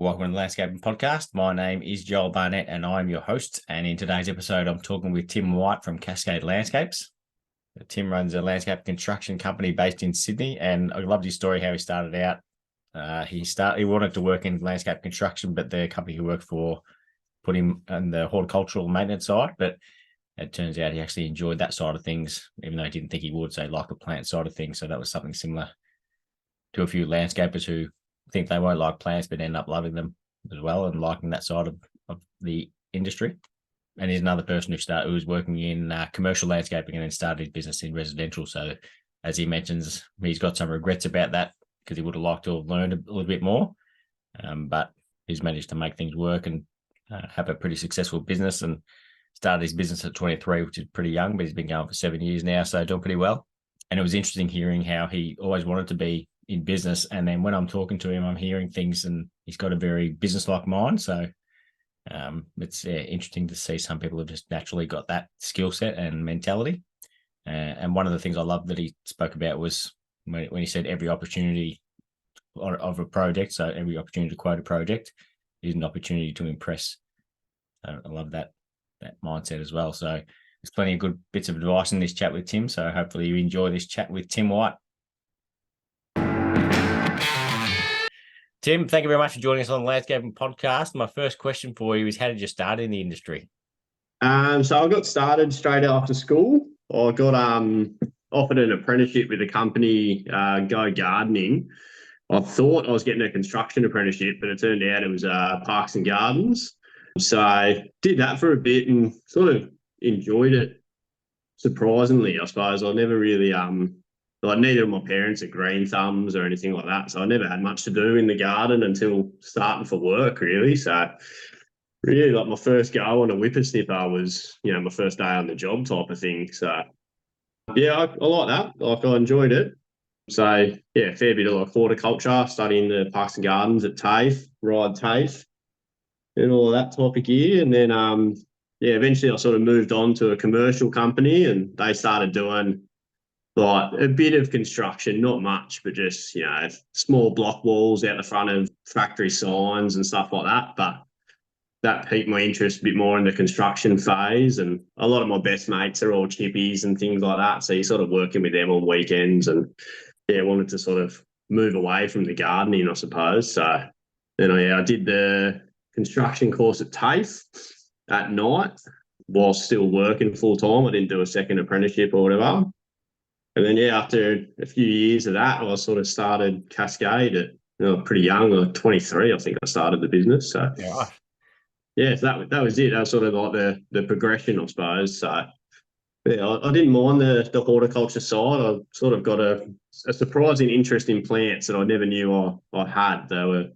Welcome to the Landscaping Podcast. My name is Joel Barnett and I'm your host. And in today's episode, I'm talking with Tim White from Cascade Landscapes. Tim runs a landscape construction company based in Sydney, and I loved his story how he started out. He wanted to work in landscape construction, but the company he worked for put him on the horticultural maintenance side. But it turns out he actually enjoyed that side of things, even though he didn't think he would, say, like the plant side of things. So that was something similar to a few landscapers who think they won't like plants but end up loving them as well and liking that side of the industry. And he's another person who was working in commercial landscaping and then started his business in residential. So as he mentions, he's got some regrets about that because he would have liked to have learned a little bit more, but he's managed to make things work and have a pretty successful business, and started his business at 23, which is pretty young, but he's been going for 7 years now, so doing pretty well. And it was interesting hearing how he always wanted to be in business, and then when I'm talking to him, I'm hearing things, and he's got a very business-like mind. So it's interesting to see some people have just naturally got that skill set and mentality. And one of the things I love that he spoke about was when he said every opportunity of a project, so every opportunity to quote a project is an opportunity to impress. I love that mindset as well. So there's plenty of good bits of advice in this chat with Tim. So hopefully you enjoy this chat with Tim White. Tim, thank you very much for joining us on the Landscaping Podcast. My first question for you is, how did you start in the industry? So I got started straight after school. I got offered an apprenticeship with a company, Go Gardening. I thought I was getting a construction apprenticeship, but it turned out it was Parks and Gardens. So I did that for a bit and sort of enjoyed it, surprisingly, I suppose. I never really neither of my parents are green thumbs or anything like that. So I never had much to do in the garden until starting for work, really. So really, like, my first go on a whippersnipper was, my first day on the job type of thing. So yeah, I like that. Like, I enjoyed it. So yeah, fair bit of like horticulture, studying the Parks and Gardens at TAFE, ride TAFE and all of that type of gear. And then eventually I sort of moved on to a commercial company, and they started doing like a bit of construction, not much, but just, small block walls out the front of factory signs and stuff like that. But that piqued my interest a bit more in the construction phase. And a lot of my best mates are all chippies and things like that. So you're sort of working with them on weekends, and wanted to sort of move away from the gardening, I suppose. So then I did the construction course at TAFE at night while still working full time. I didn't do a second apprenticeship or whatever. And then, after a few years of that, I sort of started Cascade at pretty young, like 23, I think I started the business. So, so that was it. That was sort of like the progression, I suppose. So, I didn't mind the horticulture side. I sort of got a surprising interest in plants that I never knew I had. They were,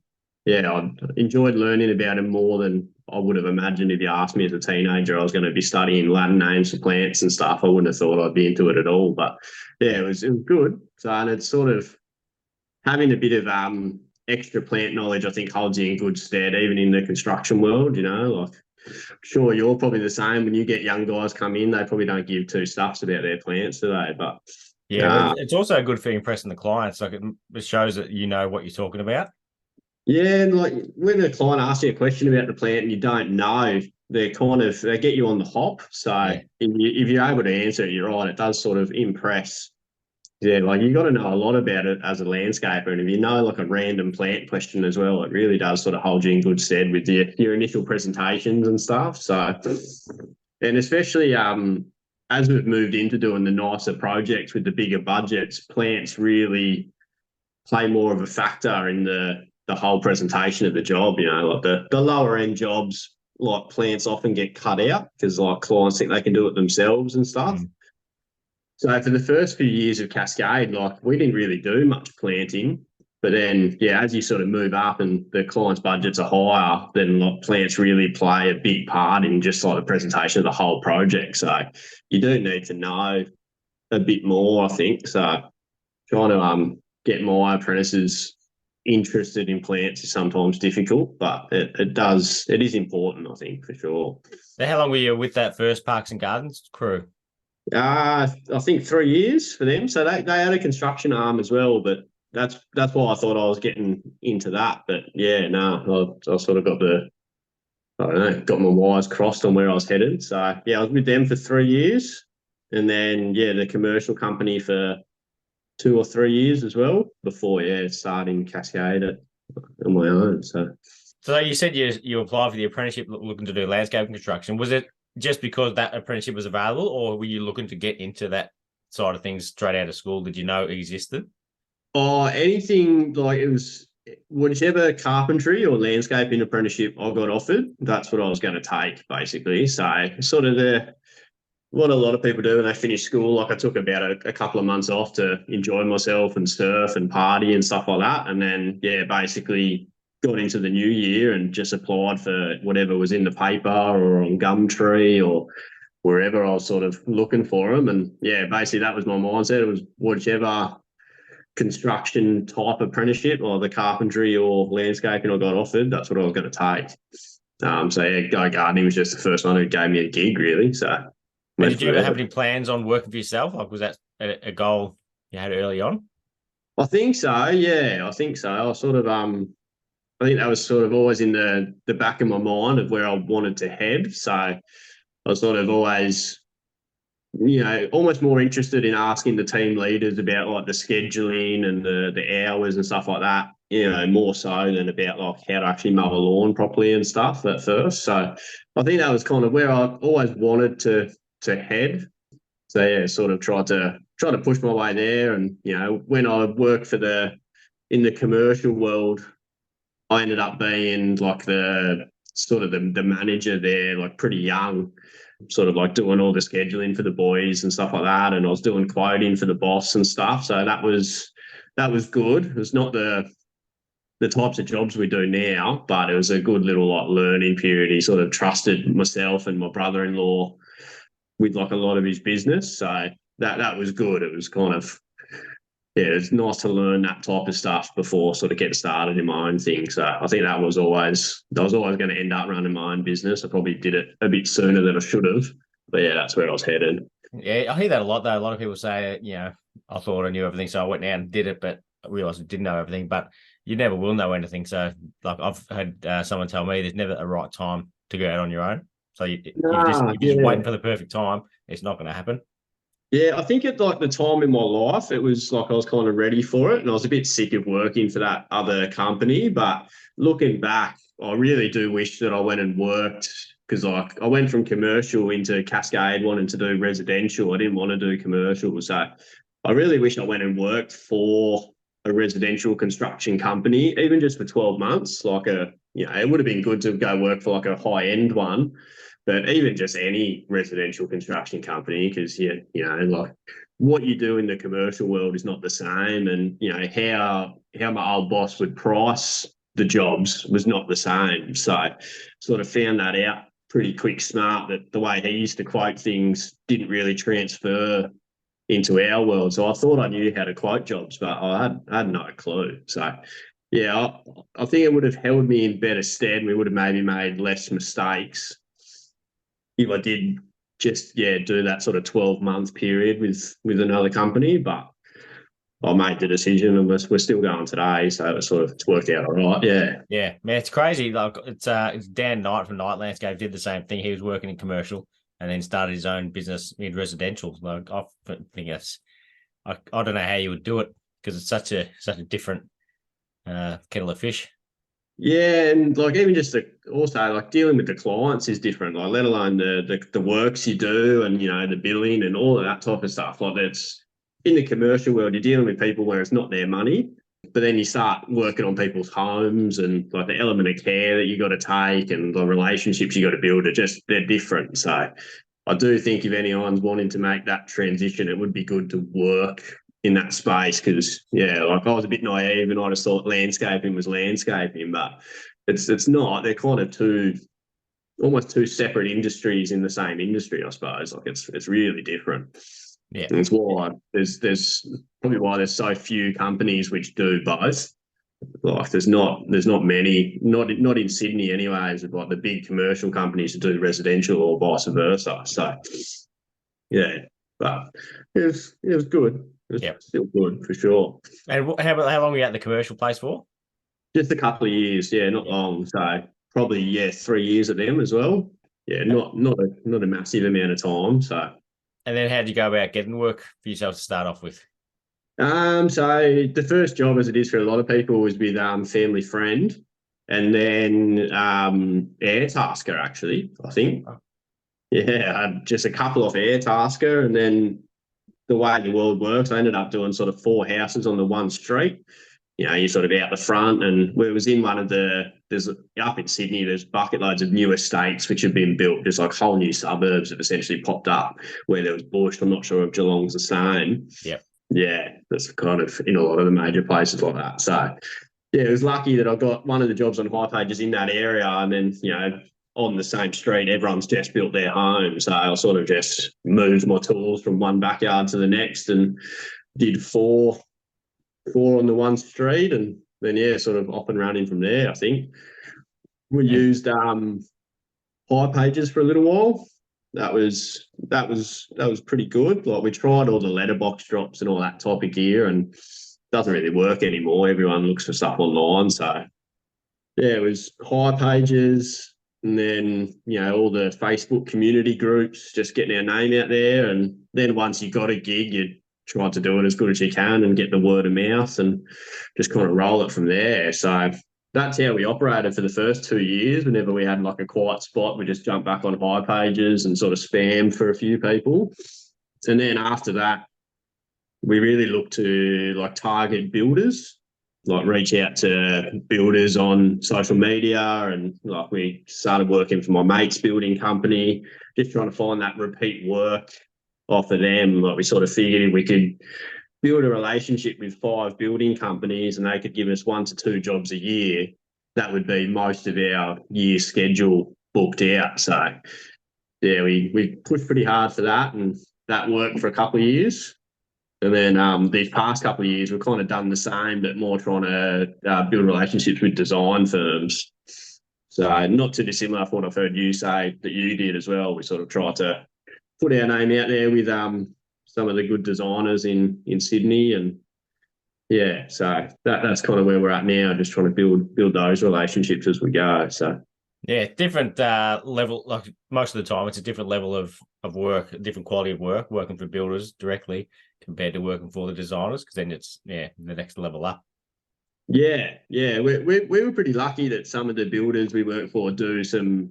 I enjoyed learning about them more than I would have imagined. If you asked me as a teenager I was going to be studying Latin names for plants and stuff, I wouldn't have thought I'd be into it at all. But it was good. So, and it's sort of having a bit of extra plant knowledge, I think, holds you in good stead, even in the construction world. Like, I'm sure you're probably the same. When you get young guys come in, they probably don't give two stuffs about their plants, do they? But but it's also good for impressing the clients. Like, it shows that you know what you're talking about. Yeah, and like when a client asks you a question about the plant and you don't know, they get you on the hop. So if you're able to answer it, you're right, it does sort of impress. Yeah, like you got to know a lot about it as a landscaper, and if you know like a random plant question as well, it really does sort of hold you in good stead with your initial presentations and stuff. So, and especially as we've moved into doing the nicer projects with the bigger budgets, plants really play more of a factor in the whole presentation of the job. Like the lower end jobs, like plants often get cut out because like clients think they can do it themselves and stuff. So for the first few years of Cascade, like we didn't really do much planting. But then, as you sort of move up and the client's budgets are higher, then like plants really play a big part in just like the presentation of the whole project. So you do need to know a bit more, I think. So trying to get my apprentices interested in plants is sometimes difficult, but it is important, I think, for sure. So how long were you with that first Parks and Gardens crew? I think 3 years for them. So they had a construction arm as well, but that's why I thought I was getting into that. But yeah, no, I sort of I don't know, got my wires crossed on where I was headed. So yeah, I was with them for 3 years, and then yeah, the commercial company for 2 or 3 years as well before starting Cascade on my own. So you said you applied for the apprenticeship looking to do landscape construction. Was it just because that apprenticeship was available, or were you looking to get into that side of things straight out of school? Did you know it existed? Anything like it was whichever carpentry or landscaping apprenticeship I got offered, that's what I was going to take basically. So sort of what a lot of people do when they finish school. Like I took about a couple of months off to enjoy myself and surf and party and stuff like that. And then, basically got into the new year and just applied for whatever was in the paper or on Gumtree or wherever I was sort of looking for them. And basically that was my mindset. It was whichever construction type apprenticeship or the carpentry or landscaping I got offered, that's what I was going to take. Go gardening was just the first one who gave me a gig really. So and did you ever have any plans on working for yourself? Like, was that a goal you had early on? I think so. Yeah, I think so. I think that was sort of always in the back of my mind of where I wanted to head. So I was sort of always, almost more interested in asking the team leaders about like the scheduling and the hours and stuff like that. More so than about like how to actually mow a lawn properly and stuff at first. So I think that was kind of where I always wanted to head. So sort of tried to push my way there. And when I worked in the commercial world, I ended up being like the sort of the manager there, like pretty young, sort of like doing all the scheduling for the boys and stuff like that. And I was doing quoting for the boss and stuff. So that was good. It was not the types of jobs we do now, but it was a good little like learning period. He sort of trusted myself and my brother-in-law with like a lot of his business. So that was good. It was kind of, it's nice to learn that type of stuff before sort of getting started in my own thing. So I think I was always going to end up running my own business. I probably did it a bit sooner than I should have. But that's where I was headed. Yeah, I hear that a lot though. A lot of people say, I thought I knew everything, so I went out and did it, but I realized I didn't know everything. But you never will know anything. So like I've had someone tell me there's never a right time to go out on your own. So you're just waiting for the perfect time. It's not going to happen. Yeah, I think at like the time in my life, it was like I was kind of ready for it, and I was a bit sick of working for that other company. But looking back, I really do wish that I went and worked because like I went from commercial into Cascade wanting to do residential. I didn't want to do commercial, so I really wish I went and worked for a residential construction company, even just for 12 months. Like it would have been good to go work for like a high end one. But even just any residential construction company, because like what you do in the commercial world is not the same, and how my old boss would price the jobs was not the same. So, sort of found that out pretty quick, smart that the way he used to quote things didn't really transfer into our world. So I thought I knew how to quote jobs, but I had no clue. So I think it would have held me in better stead. We would have maybe made less mistakes if I did just do that sort of 12-month period with another company. But I made the decision and we're still going today, so it's worked out all right. Yeah, man, it's crazy. Like it's Dan Knight from Night Landscape did the same thing. He was working in commercial and then started his own business in residential. Like I think I don't know how you would do it because it's such a different kettle of fish. Yeah, and like even just also like dealing with the clients is different. Like let alone the works you do and the billing and all of that type of stuff. Like that's in the commercial world, you're dealing with people where it's not their money, but then you start working on people's homes and like the element of care that you got to take and the relationships you got to build they're different. So I do think if anyone's wanting to make that transition, it would be good to work in that space because like I was a bit naive and I just thought landscaping was landscaping, but it's not. They're kind of almost two separate industries in the same industry, I suppose. Like it's really different. Yeah, and it's why there's probably why there's so few companies which do both. Like there's not many, not in Sydney anyways, of like the big commercial companies that do residential or vice versa. So but it was good. It's Yep. still good for sure. And how long were you at the commercial place for? Just a couple of years, yeah, not Yeah. long. So probably 3 years at them as well. Yeah, not a massive amount of time. So And then how did you go about getting work for yourself to start off with? so the first job, as it is for a lot of people, was with family friend, and then air tasker actually. I think Oh, yeah, I had just a couple off air tasker, and then the way the world works, I ended up doing sort of 4 houses on the one street. You're sort of out the front, and we was in one of there's up in Sydney, there's bucket loads of new estates which have been built, just like whole new suburbs have essentially popped up where there was bush. I'm not sure if Geelong's the same. yep. Yeah, that's kind of in a lot of the major places like that. So yeah, it was lucky that I got one of the jobs on High Pages in that area, and then on the same street, everyone's just built their home. So I sort of just moved my tools from one backyard to the next, and did four on the one street, and then sort of up and running from there. I think we And used High Pages for a little while. That was pretty good. Like we tried all the letterbox drops and all that type of gear, and it doesn't really work anymore. Everyone looks for stuff online, so yeah, it was High Pages, and then all the Facebook community groups, just getting our name out there, and then once you got a gig, you try to do it as good as you can and get the word of mouth, and just kind of roll it from there. So that's how we operated for the first 2 years. Whenever we had like a quiet spot, we just jumped back on High Pages and sort of spam for a few people, and then after that, we really look to like target builders, like reach out to builders on social media, and like we started working for my mate's building company, just trying to find that repeat work off of them. Like we sort of figured if we could build a relationship with 5 building companies and they could give us 1 to 2 jobs a year, that would be most of our year schedule booked out. So yeah, we pushed pretty hard for that, and that worked for a couple of years. And then these past couple of years, we've kind of done the same, but more trying to build relationships with design firms. So not too dissimilar from what I've heard you say that you did as well. We sort of tried to put our name out there with some of the good designers in Sydney, and yeah, so that's kind of where we're at now, just trying to build those relationships as we go. So yeah, different level. Like most of the time, it's a different level of work, a different quality of work, working for builders directly compared to working for the designers, because then it's the next level up. yeah, we were pretty lucky that some of the builders we work for do some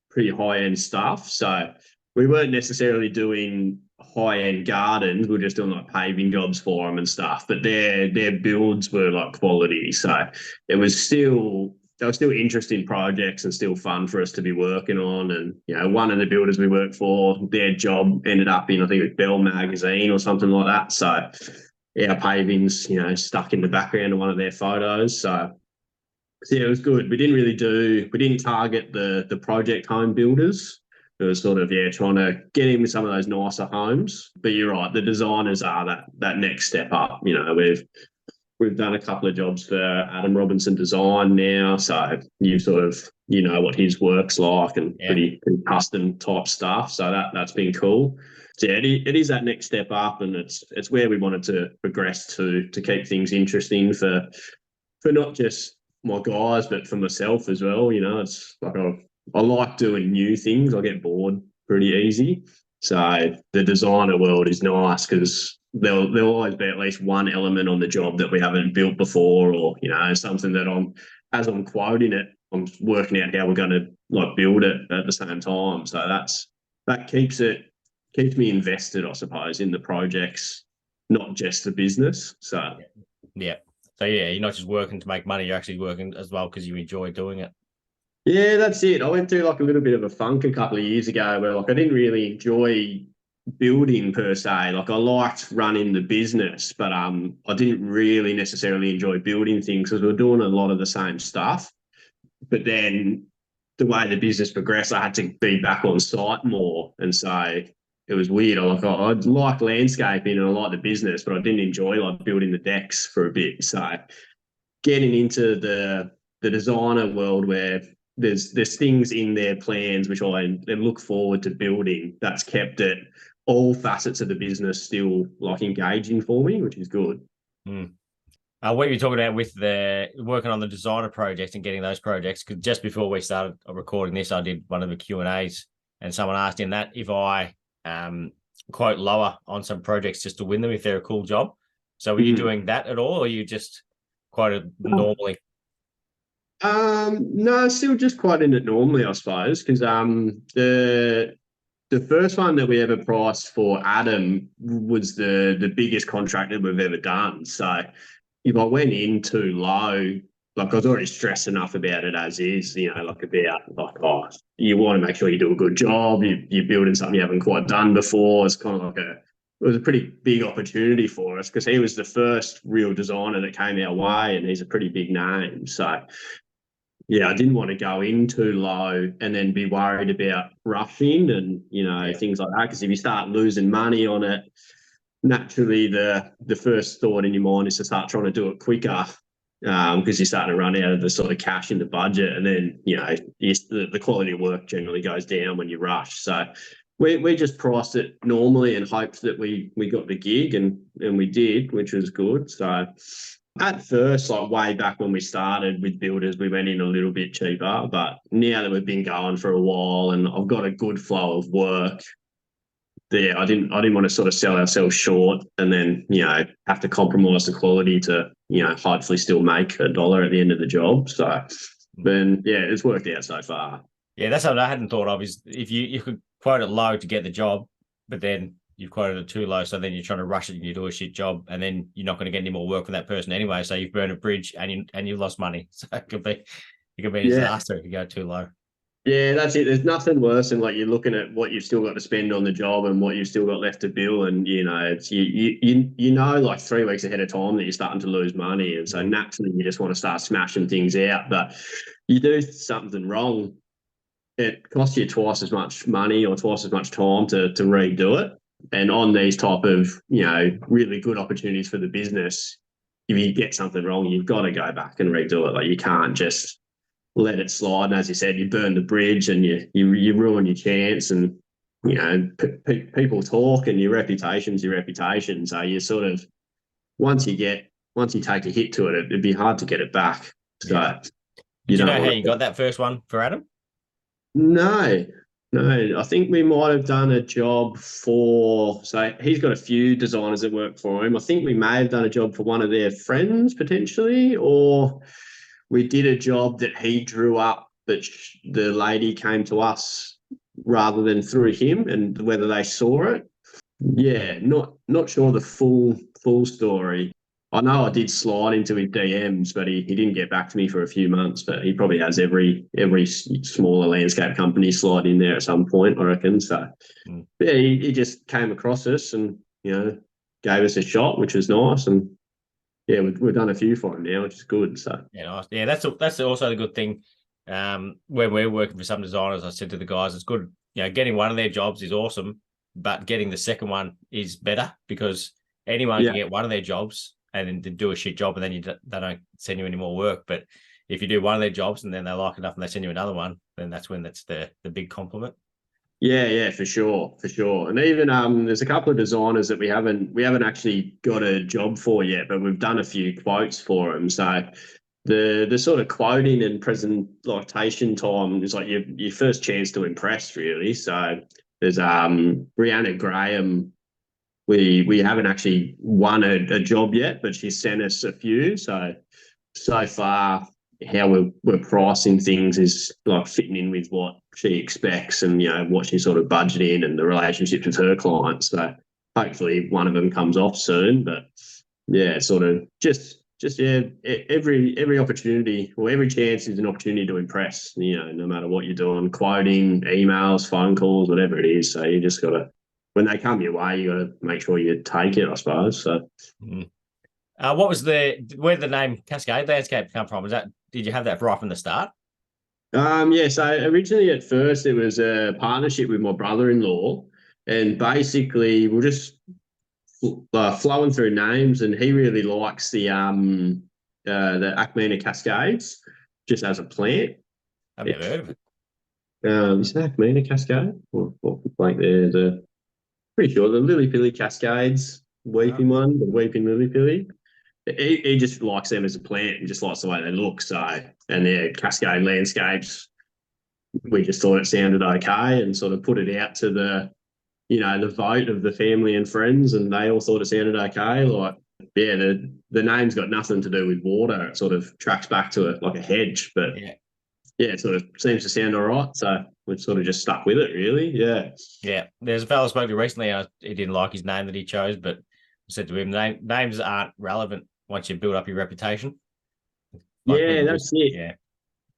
pretty high end stuff. So we weren't necessarily doing high end gardens. We were just doing like paving jobs for them and stuff. But their builds were like quality. So it was still they were still interesting projects and still fun for us to be working on. And one of the builders we worked for, their job ended up in, I think it was Bell Magazine or something like that. So our pavings, stuck in the background of one of their photos. So yeah, it was good. We didn't target the project home builders. It was sort of trying to get in with some of those nicer homes. But you're right, the designers are that next step up. We've done a couple of jobs for Adam Robinson Design now, so you sort of what his work's like, and Yeah, pretty custom type stuff. So that's been cool. So yeah, it is that next step up, and it's where we wanted to progress to keep things interesting for not just my guys, but for myself as well. It's like I like doing new things. I get bored pretty easy. So the designer world is nice because there'll always be at least one element on the job that we haven't built before, or something that as I'm quoting it, I'm working out how we're going to like build it at the same time. So that keeps me invested, I suppose, in the projects, not just the business. So yeah. So yeah, you're not just working to make money; you're actually working as well because you enjoy doing it. yeah, that's it. I went through like a little bit of a funk a couple of years ago where like I didn't really enjoy building per se. Like I liked running the business, but I didn't really necessarily enjoy building things because we were doing a lot of the same stuff. But then the way the business progressed, I had to be back on site more, and so it was weird. I like landscaping and I like the business, but I didn't enjoy like building the decks for a bit. So getting into the designer world where there's things in their plans which I look forward to building, that's kept it all facets of the business still like engaging for me, which is good. Mm. What you were talking about with the working on the designer projects and getting those projects, because just before we started recording this, I did one of the Q&As and someone asked in that if I quote lower on some projects just to win them if they're a cool job. So were you doing that at all, or you just quoted normally? No, still just quoting it normally, I suppose, because the first one that we ever priced for Adam was the biggest contract that we've ever done. So if I went in too low, like I was already stressed enough about it as is, like about like, oh, you want to make sure you do a good job. You're building something you haven't quite done before. It's kind of like it was a pretty big opportunity for us because he was the first real designer that came our way, and he's a pretty big name. So yeah, I didn't want to go in too low and then be worried about rushing and things like that. Because if you start losing money on it, naturally the first thought in your mind is to start trying to do it quicker because you're starting to run out of the sort of cash in the budget, and then the quality of work generally goes down when you rush. So we just priced it normally and hoped that we got the gig, and we did, which was good. So at first, like way back when we started with builders, we went in a little bit cheaper, but now that we've been going for a while and I've got a good flow of work, yeah, I didn't want to sort of sell ourselves short and then, have to compromise the quality to, hopefully still make $1 at the end of the job. So then, yeah, it's worked out so far. Yeah, that's something I hadn't thought of, is if you could quote it low to get the job, but then you've quoted it too low, so then you're trying to rush it and you do a shit job, and then you're not going to get any more work from that person anyway. So you've burned a bridge and you lost money. So it could be a disaster if you go too low. Yeah, that's it. There's nothing worse than like you're looking at what you've still got to spend on the job and what you've still got left to bill, and it's you know like 3 weeks ahead of time that you're starting to lose money, and so naturally you just want to start smashing things out. But you do something wrong, it costs you twice as much money or twice as much time to redo it. And on these type of really good opportunities for the business, if you get something wrong, you've got to go back and redo it. Like you can't just let it slide. And as you said, you burn the bridge and you ruin your chance. And people talk, and your reputation's your reputation. So you sort of once you take a hit to it, it'd be hard to get it back. So yeah. Do you know how you got that first one for Adam? No. I think we might have done a job so he's got a few designers that work for him. I think we may have done a job for one of their friends potentially, or we did a job that he drew up, but the lady came to us rather than through him, and whether they saw it. Yeah, not sure the full story. I know I did slide into his DMs, but he didn't get back to me for a few months. But he probably has every smaller landscape company slide in there at some point, I reckon. So yeah, he just came across us and gave us a shot, which was nice. And yeah, we've done a few for him now, which is good. So yeah, nice. Yeah, that's also the good thing. When we're working for some designers, I said to the guys, it's good. Getting one of their jobs is awesome, but getting the second one is better, because anyone can get one of their jobs and then do a shit job, and then they don't send you any more work. But if you do one of their jobs and then they like enough and they send you another one, then that's when that's the big compliment. Yeah, for sure. And even there's a couple of designers that we haven't actually got a job for yet, but we've done a few quotes for them. So the sort of quoting and presentation time is like your first chance to impress, really. So there's Brianna Graham. We haven't actually won a job yet, but she sent us a few. So far, how we're pricing things is like fitting in with what she expects and what she's sort of budgeting and the relationships with her clients. So hopefully one of them comes off soon. But yeah, sort of just every opportunity or every chance is an opportunity to impress. No matter what you're doing, quoting, emails, phone calls, whatever it is. So you just got to, when they come your way, you got to make sure you take it, I suppose. So. What was where did the name Cascade Landscape come from? Did you have that right from the start? Yeah, so originally at first it was a partnership with my brother-in-law, and basically we're just flowing through names, and he really likes the Acmina Cascades just as a plant. I've never heard of it. Is that Acmina Cascade? Or blank there? Pretty sure the Lily Pilly Cascades, Oh, weeping one, the weeping Lily Pilly. He just likes them as a plant and just likes the way they look. So, and yeah, Cascade Landscapes, we just thought it sounded okay and sort of put it out to the vote of the family and friends, and they all thought it sounded okay. Like, yeah, the name's got nothing to do with water. It sort of tracks back to like a hedge, but yeah. yeah, it sort of seems to sound all right. So we've sort of just stuck with it, really. Yeah. Yeah. There's a fellow I spoke to recently. He didn't like his name that he chose, but I said to him, names aren't relevant once you build up your reputation. Like Yeah, people that's just, it. yeah,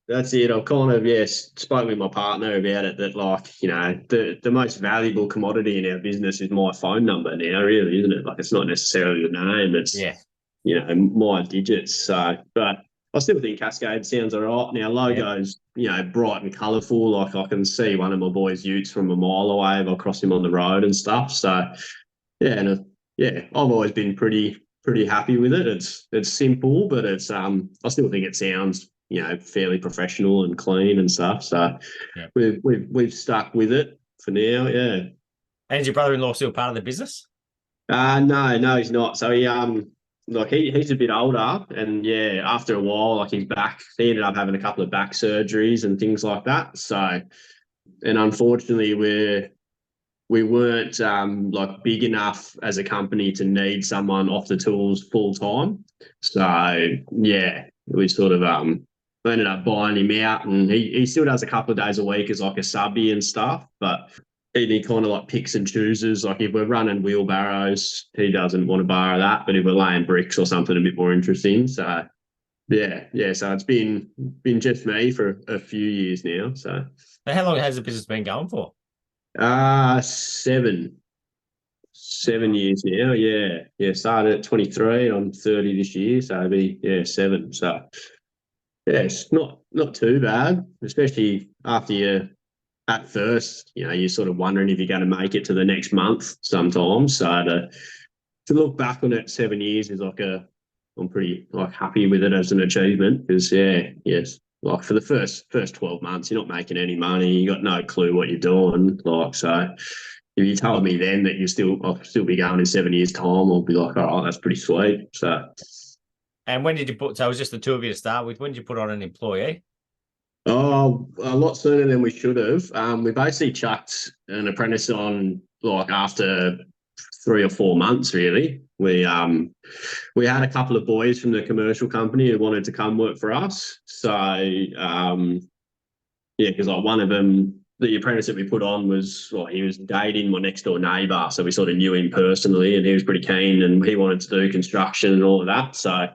That's it. I've kind of, yes, spoke with my partner about it that, like, the most valuable commodity in our business is my phone number now, really, isn't it? Like, it's not necessarily the name, it's, yeah, my digits. So, but I still think Cascade sounds all right. Now, yeah. logo's, bright and colourful. Like, I can see one of my boys' utes from a mile away if I cross him on the road and stuff. So, yeah, yeah, I've always been pretty happy with it. It's simple, but I still think it sounds fairly professional and clean and stuff. So Yeah. we've stuck with it for now. Yeah. And is your brother-in-law still part of the business? No, he's not. So he's a bit older, and yeah, after a while, like his back, he ended up having a couple of back surgeries and things like that. So, and unfortunately, we weren't like big enough as a company to need someone off the tools full time. So yeah, we sort of ended up buying him out, and he still does a couple of days a week as like a subby and stuff, but he kind of like picks and chooses. Like if we're running wheelbarrows, he doesn't want to borrow that, but if we're laying bricks or something a bit more interesting, so yeah. So it's been just me for a few years now. So How long has the business been going for? 7 Oh, 7 years now. Yeah. Started at 23. I'm 30 this year, so it'll be 7. So yeah, it's not too bad, especially after you at first, you're sort of wondering if you're going to make it to the next month sometimes. So to look back on it 7 years is I'm pretty like happy with it as an achievement because yes, like for the first 12 months, you're not making any money, you got no clue what you're doing. Like so if you told me then that I'll still be going in 7 years' time, I'll be like, all right, that's pretty sweet. So and when did you put? So it was just the two of you to start with. When did you put on an employee? oh, a lot sooner than we should have. We basically chucked an apprentice on like after 3 or 4 months, really. We had a couple of boys from the commercial company who wanted to come work for us. So yeah, because like one of them, the apprentice that we put on was he was dating my next door neighbour, so we sort of knew him personally, and he was pretty keen, and he wanted to do construction and all of that. So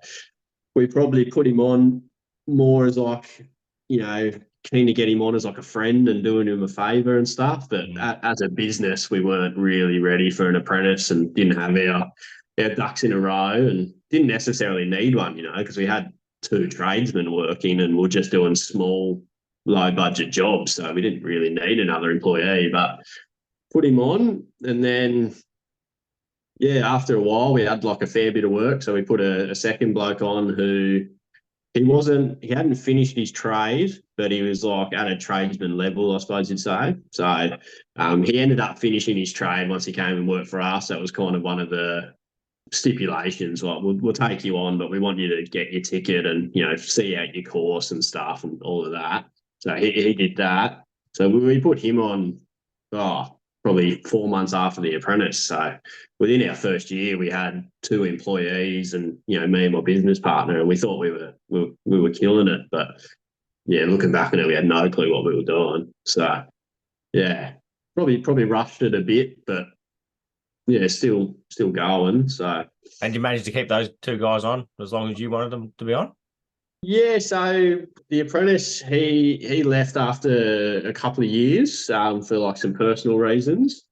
we probably put him on more as like, keen to get him on as like a friend and doing him a favour and stuff. But Mm. as a business, we weren't really ready for an apprentice and didn't have our ducks in a row and didn't necessarily need one, because we had two tradesmen working and we're just doing small, low budget jobs. So we didn't really need another employee, but put him on. And then yeah, after a while, we had like a fair bit of work. So we put a second bloke on who he hadn't finished his trade, but he was like at a tradesman level, I suppose you'd say. So he ended up finishing his trade once he came and worked for us. That was kind of one of the stipulations. Like, we'll take you on, but we want you to get your ticket and, see out your course and stuff and all of that. So he did that. So we put him on, probably 4 months after the apprentice. So within our first year, we had two employees and, me and my business partner, and we thought we were killing it. But yeah, looking back on it, we had no clue what we were doing. So yeah, probably rushed it a bit, but yeah, still going. So And you managed to keep those two guys on as long as you wanted them to be on? yeah, so the apprentice he left after a couple of years for like some personal reasons,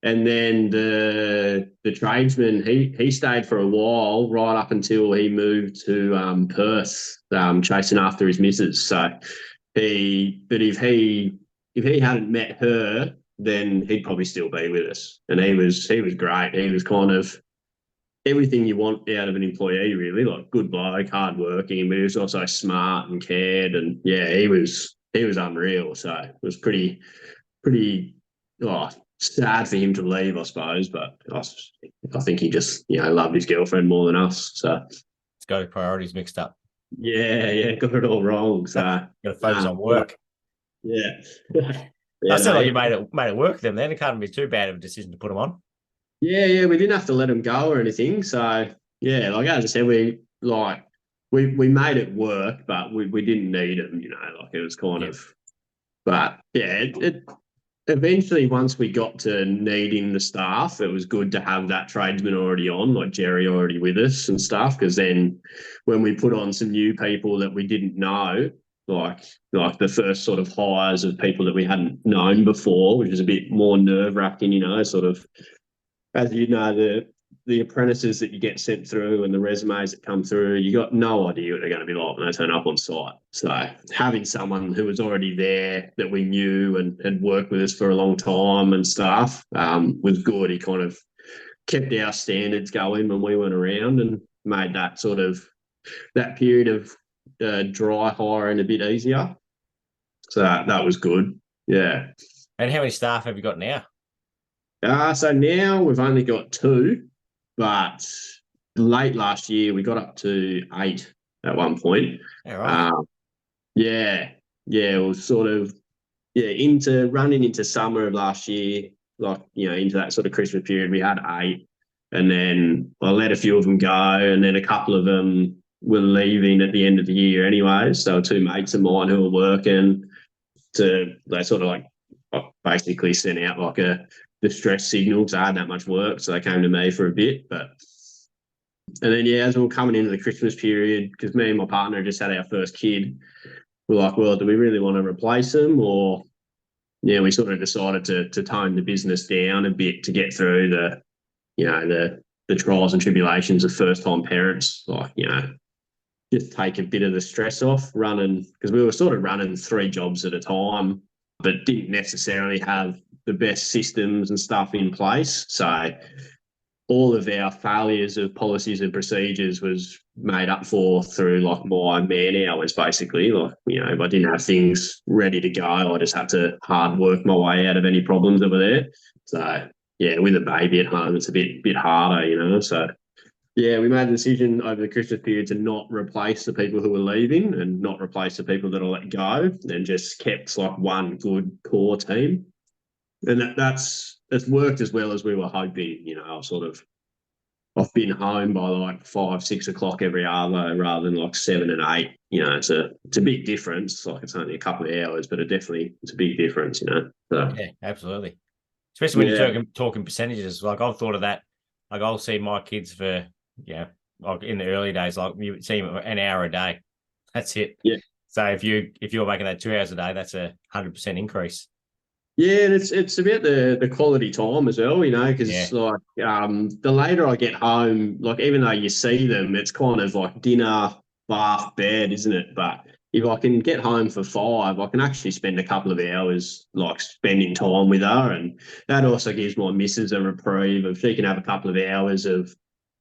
and then the tradesman he stayed for a while right up until he moved to Perth, chasing after his missus. So if he hadn't met her, then he'd probably still be with us, and he was great. He was kind of everything you want out of an employee, really, like good bloke, hard working, but he was also smart and cared. And yeah, he was unreal. So it was pretty, oh, sad for him to leave, I suppose. But I think he just, loved his girlfriend more than us. So It's got his priorities mixed up. yeah, got it all wrong. So Got to focus on work. Yeah. I Yeah, feel no, like you made it work for them. Then it can't be too bad of a decision to put them on. yeah, we didn't have to let him go or anything. So yeah, like as I said, we made it work, but we didn't need him. Like it was kind Yeah. of. But yeah, it eventually once we got to needing the staff, it was good to have that tradesman already on, like Jerry already with us and stuff. Because then when we put on some new people that we didn't know, like the first sort of hires of people that we hadn't known before, which is a bit more nerve wracking, sort of as you know, the apprentices that you get sent through and the resumes that come through, you got no idea what they're going to be like when they turn up on site. So having someone who was already there that we knew and had worked with us for a long time and stuff was good. He kind of kept our standards going when we went around and made that period of dry hiring a bit easier. So that was good. Yeah. And how many staff have you got now? So now we've only got two, but late last year we got up to 8 at one point. Yeah, right. Yeah, it was sort of into running into summer of last year, like into that sort of Christmas period. We had 8, and then I let a few of them go, and then a couple of them were leaving at the end of the year anyway. So two mates of mine who were working they sort of like basically sent out like a distress signal because I had that much work, so they came to me for a bit. But and then as we were coming into the Christmas period, because me and my partner just had our first kid, we're like, well, do we really want to replace them, or we sort of decided to tone the business down a bit to get through the trials and tribulations of first time parents, like just take a bit of the stress off running, because we were sort of running 3 jobs at a time, but didn't necessarily have the best systems and stuff in place. So all of our failures of policies and procedures was made up for through like my man hours, basically. Like, if I didn't have things ready to go, I just had to hard work my way out of any problems that were there. So yeah, with a baby at home, it's a bit harder. So yeah, we made a decision over the Christmas period to not replace the people who were leaving and not replace the people that are let go, and just kept like one good core team. And it's worked as well as we were hoping. I've been home by like 5, 6 o'clock every hour rather than like 7 and 8. It's a big difference. Like it's only a couple of hours, but it's a big difference. So, Yeah, absolutely. Especially when you're talking percentages. Like I've thought of that. Like I'll see my kids for like in the early days, like you see them an hour a day. That's it. Yeah. So if you're making that 2 hours a day, that's 100% increase. Yeah, and it's about the quality time as well, because like the later I get home, like even though you see them, it's kind of like dinner, bath, bed, isn't it? But if I can get home for 5, I can actually spend a couple of hours like spending time with her, and that also gives my missus a reprieve of she can have a couple of hours of,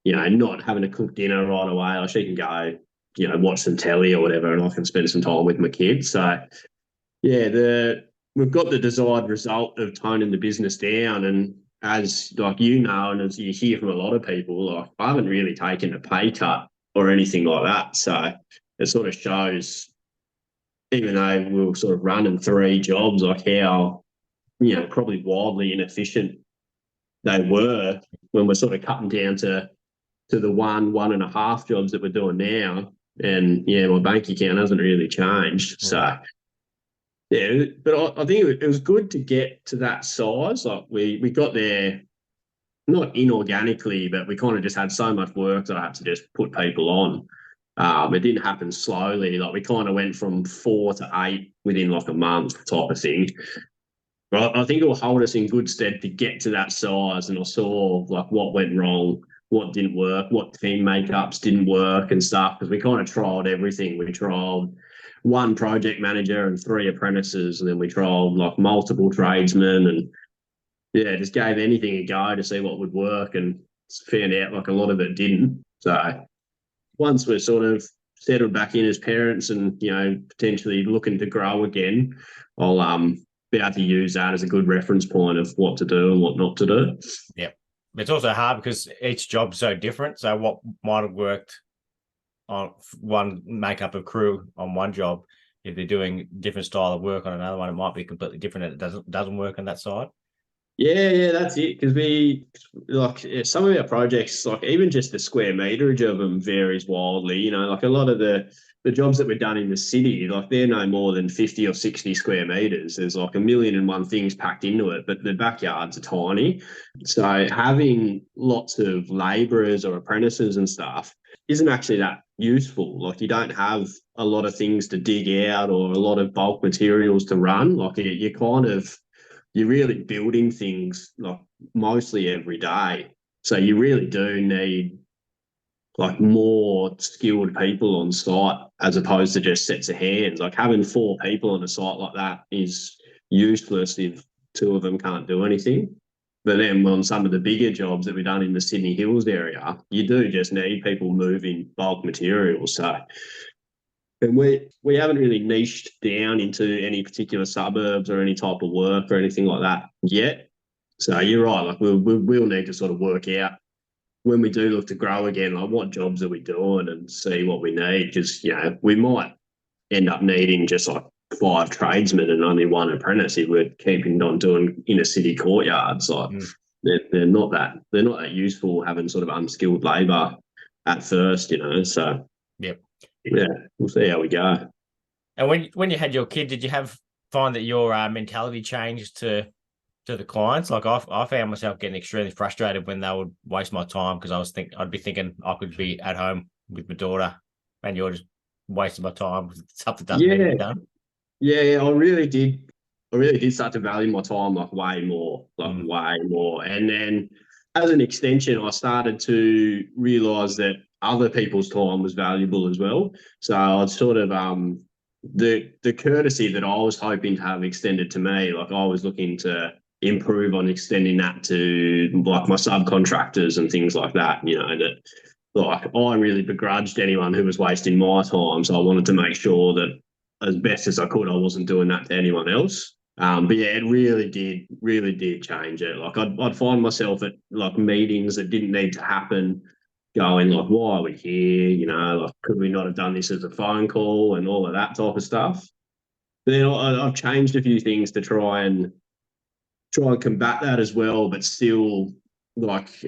not having to cook dinner right away. Like she can go, watch some telly or whatever, and I can spend some time with my kids. So yeah, we've got the desired result of toning the business down, and as like and as you hear from a lot of people, like I haven't really taken a pay cut or anything like that. So it sort of shows, even though we were sort of running 3 jobs, like how probably wildly inefficient they were when we're sort of cutting down to the 1.5 jobs that we're doing now. And my bank account hasn't really changed. So yeah, but I think it was good to get to that size. Like we got there not inorganically, but we kind of just had so much work that I had to just put people on. It didn't happen slowly. Like we kind of went from 4 to 8 within like a month type of thing. But I think it will hold us in good stead to get to that size. And I saw like what went wrong, what didn't work, what team makeups didn't work and stuff, because we kind of trialed everything. We trialed 1 project manager and 3 apprentices, and then we trialed like multiple tradesmen, and just gave anything a go to see what would work, and found out like a lot of it didn't. So once we're sort of settled back in as parents and potentially looking to grow again, I'll be able to use that as a good reference point of what to do and what not to do. Yeah. It's also hard because each job's so different. So what might have worked on one makeup of crew on one job, if they're doing different style of work on another one, it might be completely different. And it doesn't work on that side. Yeah, that's it. Because we some of our projects, like even just the square meterage of them varies wildly. You know, like a lot of the jobs that we've done in the city, like they're no more than 50 or 60 square meters. There's like a million and one things packed into it, but the backyards are tiny. So having lots of labourers or apprentices and stuff isn't actually that useful. Like you don't have a lot of things to dig out or a lot of bulk materials to run. Like you kind of you're really building things like mostly every day. So you really do need like more skilled people on site as opposed to just sets of hands. Like having 4 people on a site like that is useless if 2 of them can't do anything. But then on some of the bigger jobs that we've done in the Sydney Hills area, you do just need people moving bulk materials. So and we haven't really niched down into any particular suburbs or any type of work or anything like that yet. So you're right. Like we'll need to sort of work out when we do look to grow again, like what jobs are we doing and see what we need. Because we might end up needing just like 5 tradesmen and only 1 apprentice if we're keeping on doing inner city courtyards. Like they're not that useful having sort of unskilled labour at first. So Yep. yeah, we'll see how we go. And when you had your kid, did you find that your mentality changed to the clients? Like I found myself getting extremely frustrated when they would waste my time because I'd be thinking I could be at home with my daughter, and you're just wasting my time with stuff that doesn't need to be done. Yeah, I really did. I really did start to value my time like way more, way more. And then as an extension, I started to realise that other people's time was valuable as well. So I'd sort of the courtesy that I was hoping to have extended to me, like I was looking to improve on extending that to like my subcontractors and things like that. That like I really begrudged anyone who was wasting my time. So I wanted to make sure that as best as I could, I wasn't doing that to anyone else. But yeah, it really did change it. Like I'd find myself at like meetings that didn't need to happen, going like, "Why are we here? Like, could we not have done this as a phone call and all of that type of stuff?" But then I've changed a few things to try and combat that as well, but still like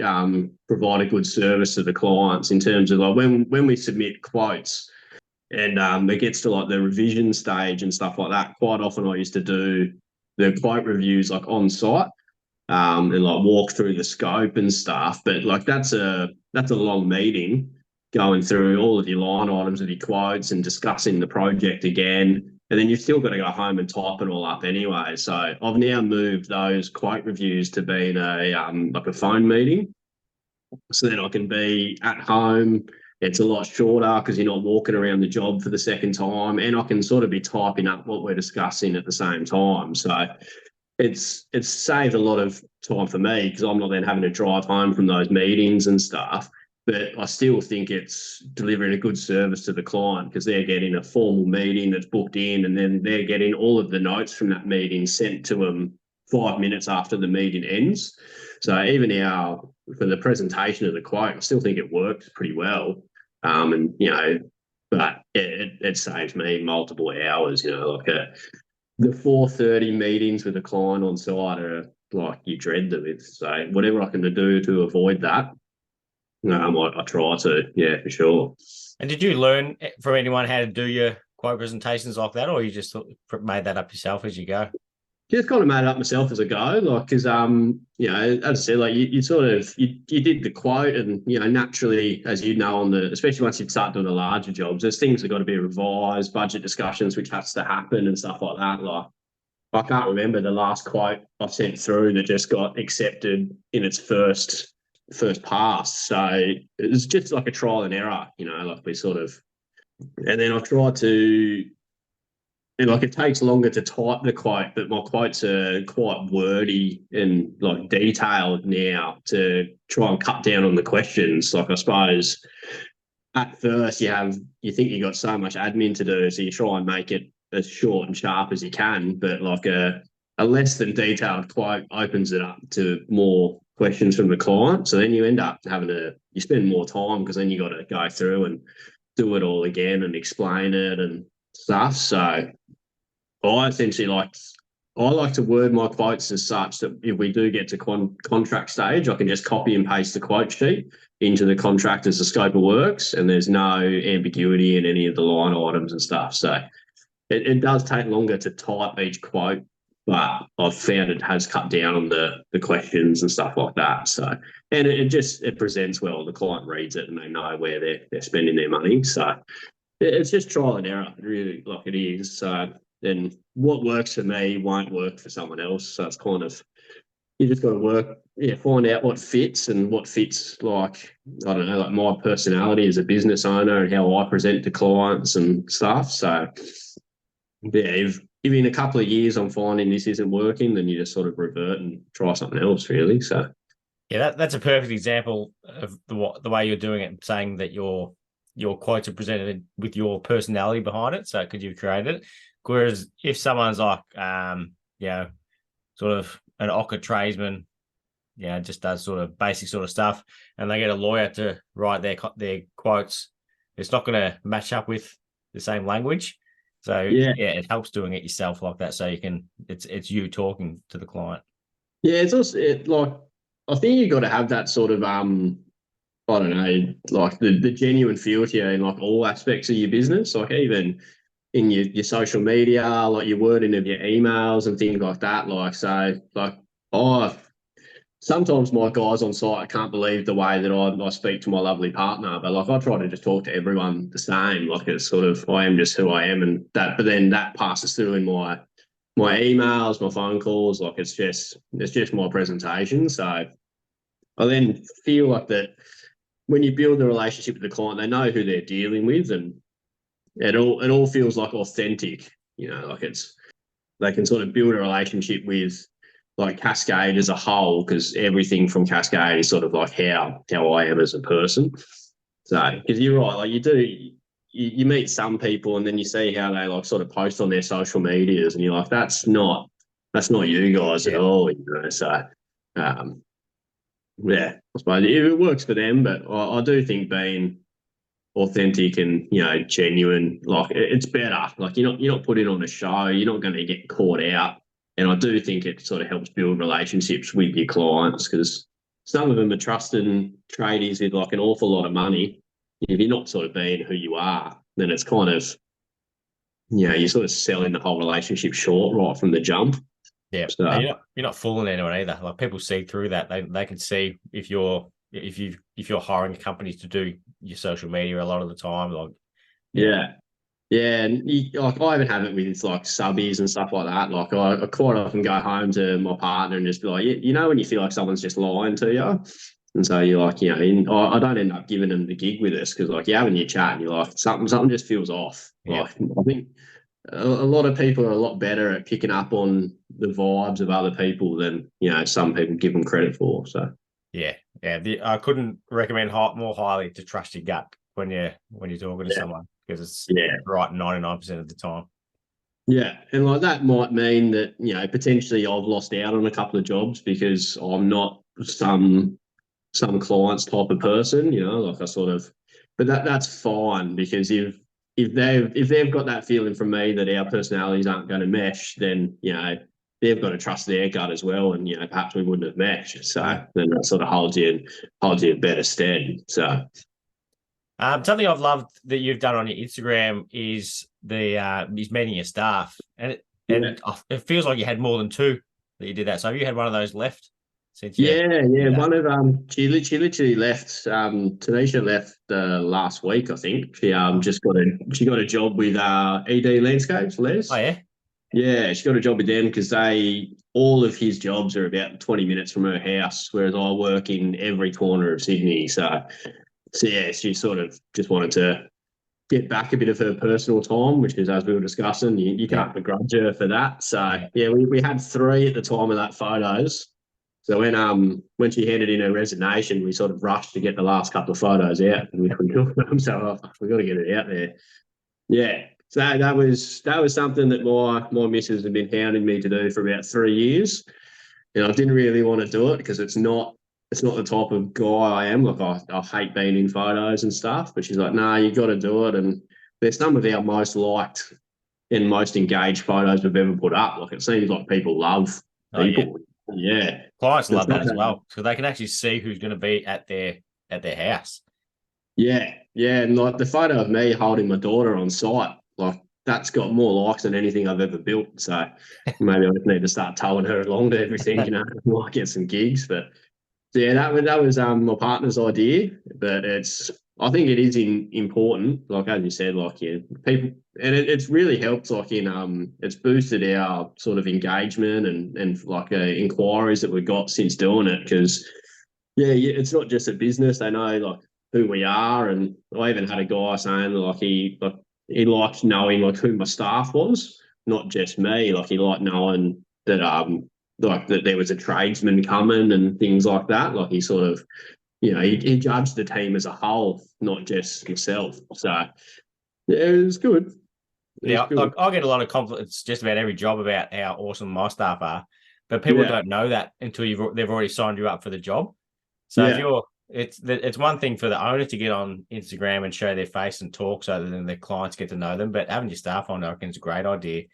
provide a good service to the clients in terms of like when we submit quotes and it gets to like the revision stage and stuff like that. Quite often I used to do the quote reviews like on site and like walk through the scope and stuff. But like that's a long meeting going through all of your line items of your quotes and discussing the project again. And then you've still got to go home and type it all up anyway. So I've now moved those quote reviews to being like a phone meeting. So then I can be at home. It's a lot shorter because you're not walking around the job for the second time, and I can sort of be typing up what we're discussing at the same time. So it's saved a lot of time for me because I'm not then having to drive home from those meetings and stuff. But I still think it's delivering a good service to the client because they're getting a formal meeting that's booked in, and then they're getting all of the notes from that meeting sent to them 5 minutes after the meeting ends. So even for the presentation of the quote, I still think it works pretty well. But it saves me multiple hours. Like the 4:30 meetings with a client on site are like you dread them. So whatever I can do to avoid that, I try to. Yeah, for sure. And did you learn from anyone how to do your quote presentations like that, or you just made that up yourself as you go? Just kind of made it up myself as I go, like because as I said, like you sort of you did the quote, and naturally, as you know, especially once you start doing the larger jobs, there's things that got to be revised, budget discussions which has to happen and stuff like that. Like I can't remember the last quote I sent through that just got accepted in its first pass. So it was just like a trial and error, like we sort of, and then I tried to. And like it takes longer to type the quote, but my quotes are quite wordy and like detailed now to try and cut down on the questions. Like I suppose at first you think you got so much admin to do, so you try and make it as short and sharp as you can. But like a less than detailed quote opens it up to more questions from the client. So then you end up you spend more time because then you got to go through and do it all again and explain it and stuff. So I like to word my quotes as such that if we do get to contract stage, I can just copy and paste the quote sheet into the contract as the scope of works, and there's no ambiguity in any of the line items and stuff. So it does take longer to type each quote, but I've found it has cut down on the questions and stuff like that. So, and it presents well. The client reads it and they know where they're spending their money. So it's just trial and error, really, like it is. So then what works for me won't work for someone else. So it's kind of, you just got to find out what fits and what fits, like, I don't know, like my personality as a business owner and how I present to clients and stuff. So yeah, if in a couple of years I'm finding this isn't working, then you just sort of revert and try something else, really. So Yeah, that's a perfect example of the way you're doing it, saying that your quotes are presented with your personality behind it. So because you've created it. Whereas if someone's like, sort of an ochre tradesman, just does sort of basic sort of stuff, and they get a lawyer to write their quotes, it's not going to match up with the same language. So yeah, it helps doing it yourself like that. So it's you talking to the client. yeah, it's also like I think you got to have that sort of I don't know, like the genuine feel to you in like all aspects of your business, like even in your social media, like your wording of your emails and things like that. Like, so like, oh, sometimes my guys on site can't believe the way that I speak to my lovely partner, but like I try to just talk to everyone the same. Like it's sort of, I am just who I am, and but then that passes through in my emails, my phone calls. Like it's just my presentation. So I then feel like that when you build a relationship with the client, they know who they're dealing with, and it all feels like authentic. Like they can sort of build a relationship with like Cascade as a whole, because everything from Cascade is sort of like how I am as a person. So because you're right, like you meet some people and then you see how they like sort of post on their social medias, and you're like, that's not you guys at Yeah. all. So um, yeah, I suppose it works for them, but I do think being authentic and genuine, like it's better. Like you're not putting on a show, you're not going to get caught out. And I do think it sort of helps build relationships with your clients, because some of them are trusting tradies with like an awful lot of money. If you're not sort of being who you are, then it's kind of, you're sort of selling the whole relationship short right from the jump. Yeah, So and you're not fooling anyone either. Like people see through that. They can see if you're hiring companies to do your social media a lot of the time. Like, yeah, yeah. Yeah, and like I even have it with like subbies and stuff like that. Like I quite often go home to my partner and just be like, when you feel like someone's just lying to you, and so you're like, I don't end up giving them the gig with us, because like you're having your chat and you're like something just feels off. yeah, Like I think a lot of people are a lot better at picking up on the vibes of other people than some people give them credit for. So yeah, yeah. I couldn't recommend more highly to trust your gut when you're talking to yeah, someone, because it's yeah. right 99% of the time. Yeah, and like that might mean that potentially I've lost out on a couple of jobs because I'm not some clients type of person. Like I sort of, but that's fine, because if they've got that feeling from me that our personalities aren't going to mesh, then they've got to trust their gut as well, and perhaps we wouldn't have meshed. So then that sort of holds you in better stead. So Something I've loved that you've done on your Instagram is is meeting your staff, and yeah. it feels like you had more than two that you did that. So have you had one of those left since you Yeah, did yeah. that? One of she literally left. Tanisha left last week, I think. She got a job with ED Landscapes, Oh Les. yeah, Yeah, she got a job with them because all of his jobs are about 20 minutes from her house, whereas I work in every corner of Sydney. So yeah, she sort of just wanted to get back a bit of her personal time, which is, as we were discussing, you yeah, can't begrudge her for that. So yeah, yeah, we had three at the time of that photos. So when she handed in her resignation, we sort of rushed to get the last couple of photos out, which we took them. So we got to get it out there. Yeah, So that was something that my missus had been hounding me to do for about 3 years. And I didn't really want to do it because it's not the type of guy I am. Like I hate being in photos and stuff. But she's like, "No, you got to do it." And they're some of our most liked and most engaged photos we've ever put up. Like it seems like people love Oh yeah, people. Yeah. clients It's love that not as well, so they can actually see who's going to be at their house. Yeah, yeah, and like the photo of me holding my daughter on site, like that's got more likes than anything I've ever built. So maybe I just need to start towing her along to everything, might get some gigs. But yeah, that was my partner's idea. But I think it is important, like as you said, like yeah, people, and it's really helped, like it's boosted our sort of engagement and like inquiries that we've got since doing it because yeah, it's not just a business. They know like who we are, and I even had a guy saying like he liked knowing like who my staff was, not just me. Like he liked knowing that like that there was a tradesman coming and things like that. Like he sort of he judged the team as a whole, not just himself. So yeah, it was good. It was Yeah, good. like I get a lot of compliments just about every job about how awesome my staff are, but people Yeah, don't know that until they've already signed you up for the job. So if yeah. you're, it's one thing for the owner to get on Instagram and show their face and talk so that then their clients get to know them, but having your staff on, I reckon, is a great idea.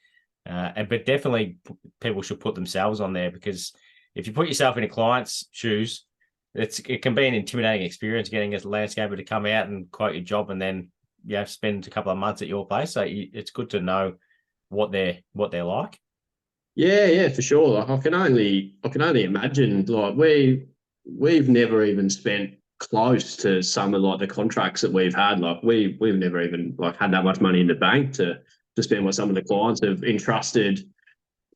But definitely people should put themselves on there because if you put yourself in a client's shoes, it can be an intimidating experience getting a landscaper to come out and quote your job and then spend a couple of months at your place. So it's good to know what they're like. Yeah, yeah, for sure. Like I can only imagine. Like we've never even spent close to some of like the contracts that we've had. Like we've never even like had that much money in the bank to spend what some of the clients have entrusted.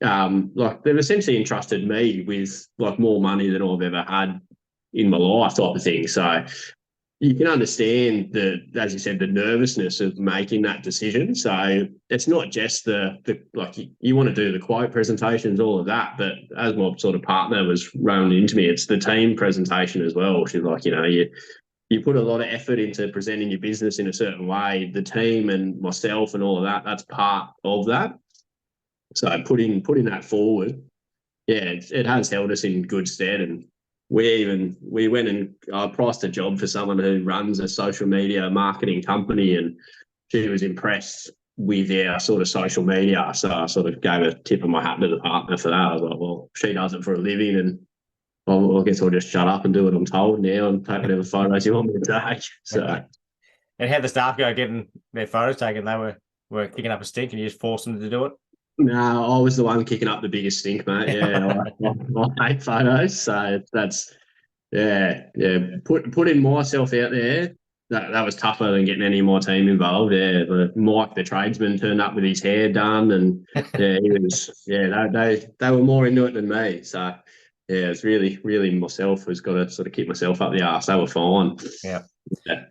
Like they've essentially entrusted me with like more money than I've ever had in my life, type of thing. So you can understand as you said, the nervousness of making that decision. So it's not just the like you want to do the quote presentations, all of that, but as my sort of partner was running into me, it's the team presentation as well. She's like, you put a lot of effort into presenting your business in a certain way. The team and myself and all of that, that's part of that. So putting that forward, yeah, it has held us in good stead. And we went and priced a job for someone who runs a social media marketing company, and she was impressed with our sort of social media. So I sort of gave a tip of my hat to the partner for that. I was like, well, she does it for a living, and I guess I'll just shut up and do what I'm told now and take whatever photos you want me to take. So And how the staff go getting their photos taken? They were kicking up a stink, and you just forced them to do it. no, I was the one kicking up the biggest stink, mate. Yeah, I hate photos, so that's yeah. Putting myself out there, that was tougher than getting any of my team involved. Yeah, Mike, the tradesman, turned up with his hair done, and yeah, he was they were more into it than me. So yeah, it's really myself who's got to sort of keep myself up the arse. They were fine. Yeah. Yeah.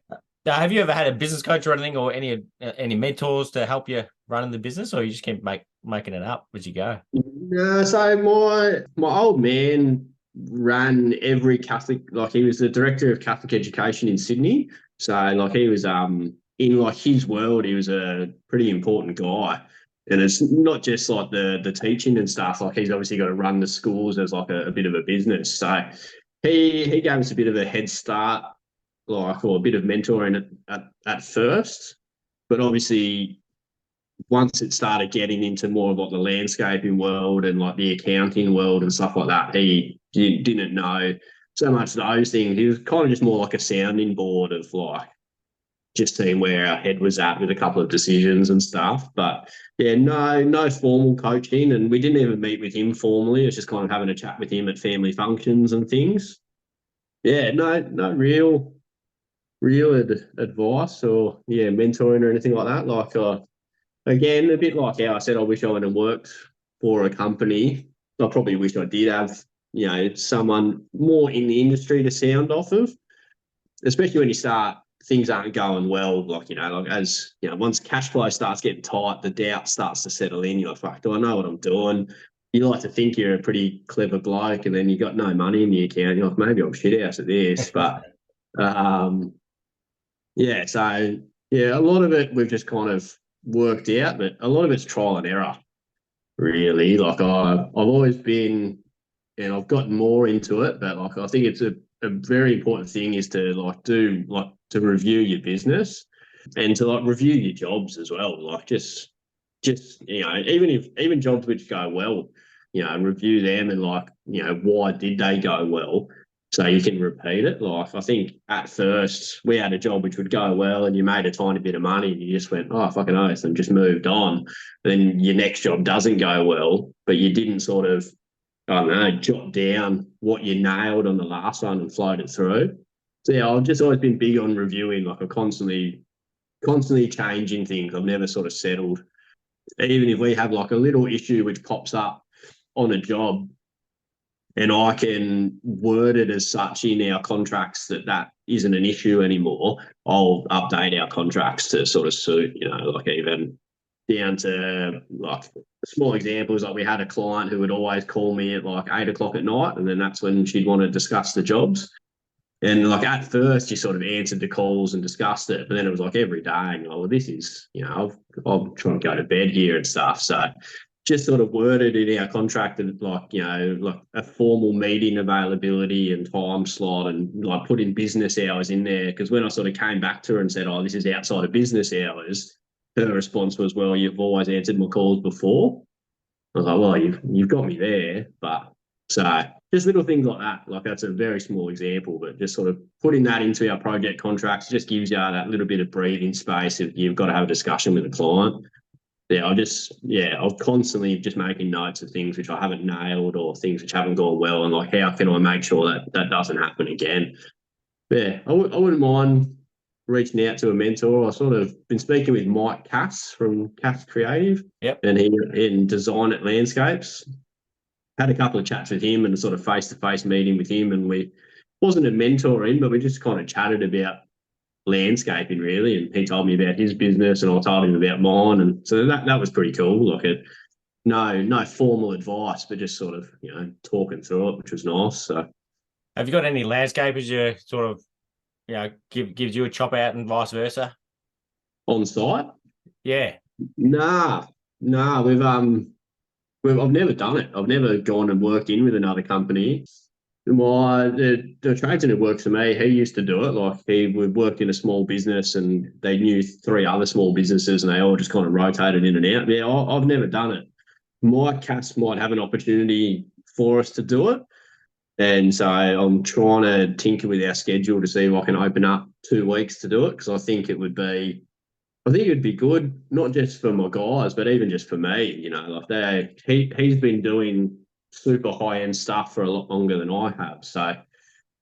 Have you ever had a business coach or anything, or any mentors to help you running the business, or you just keep making it up as you go? No, so my old man ran every Catholic, like he was the director of Catholic education in Sydney. So like he was in like his world, he was a pretty important guy. And it's not just like the teaching and stuff, like he's obviously got to run the schools as like a bit of a business. So he gave us a bit of a head start, like or a bit of mentoring at first. But obviously once it started getting into more of like the landscaping world and like the accounting world and stuff like that, he didn't know so much those things. He was kind of just more like a sounding board of like just seeing where our head was at with a couple of decisions and stuff. But yeah, no formal coaching, and we didn't even meet with him formally. It was just kind of having a chat with him at family functions and things. Yeah, no real advice or yeah mentoring or anything like that. Like again, a bit like how I said, I wish I would have worked for a company. I probably wish I did have, someone more in the industry to sound off of, especially when you start, things aren't going well. Like, like as, once cash flow starts getting tight, the doubt starts to settle in. You're like, fuck, do I know what I'm doing? You like to think you're a pretty clever bloke, and then you got no money in the account. You're like, maybe I'm shit house at this. But yeah, so yeah, a lot of it we've just kind of worked out, but a lot of it's trial and error, really. Like I've always been, and I've gotten more into it, but like I think it's a very important thing is to to review your business and to like review your jobs as well. Like just even jobs which go well, review them and why did they go well, so you can repeat it. Like I think at first we had a job which would go well and you made a tiny bit of money and you just went, oh fucking oath, and just moved on. Then your next job doesn't go well, but you didn't sort of, I don't know, jot down what you nailed on the last one and float it through. So yeah, I've just always been big on reviewing. Like I'm constantly changing things. I've never sort of settled. Even if we have like a little issue which pops up on a job, and I can word it as such in our contracts that isn't an issue anymore, I'll update our contracts to sort of suit, like even down to like small examples. Like we had a client who would always call me at like 8 o'clock at night, and then that's when she'd want to discuss the jobs. And like at first, you sort of answered the calls and discussed it, but then it was like every day, and well, this is, I'm trying to go to bed here and stuff. So just sort of worded in our contract that like a formal meeting availability and time slot, and like put in business hours in there. Because when I sort of came back to her and said, oh, this is outside of business hours, her response was, well, you've always answered my calls before. I was like, well, you've got me there, but so just little things like that. Like that's a very small example, but just sort of putting that into our project contracts just gives you that little bit of breathing space if you've got to have a discussion with a client. I'm constantly just making notes of things which I haven't nailed or things which haven't gone well, and like how can I make sure that doesn't happen again. Yeah, I wouldn't mind reaching out to a mentor. I sort of been speaking with Mike Cass from Cass Creative, Yep. and he in Design at Landscapes. Had a couple of chats with him and a sort of face-to-face meeting with him, and we wasn't a mentoring, but we just kind of chatted about landscaping really, and he told me about his business and I told him about mine, and so that was pretty cool. Like no formal advice, but just sort of talking through it, which was nice. So have you got any landscapers you sort of gives you a chop out and vice versa on site? Yeah. Nah, I've never done it. I've never gone and worked in with another company. The tradesman who works for me, he used to do it. Like he worked in a small business and they knew 3 other small businesses and they all just kind of rotated in and out. Yeah, I've never done it. Mike Cass might have an opportunity for us to do it. And so I'm trying to tinker with our schedule to see if I can open up 2 weeks to do it, because I think it'd be good, not just for my guys, but even just for me. Like he's been doing super high end stuff for a lot longer than I have. So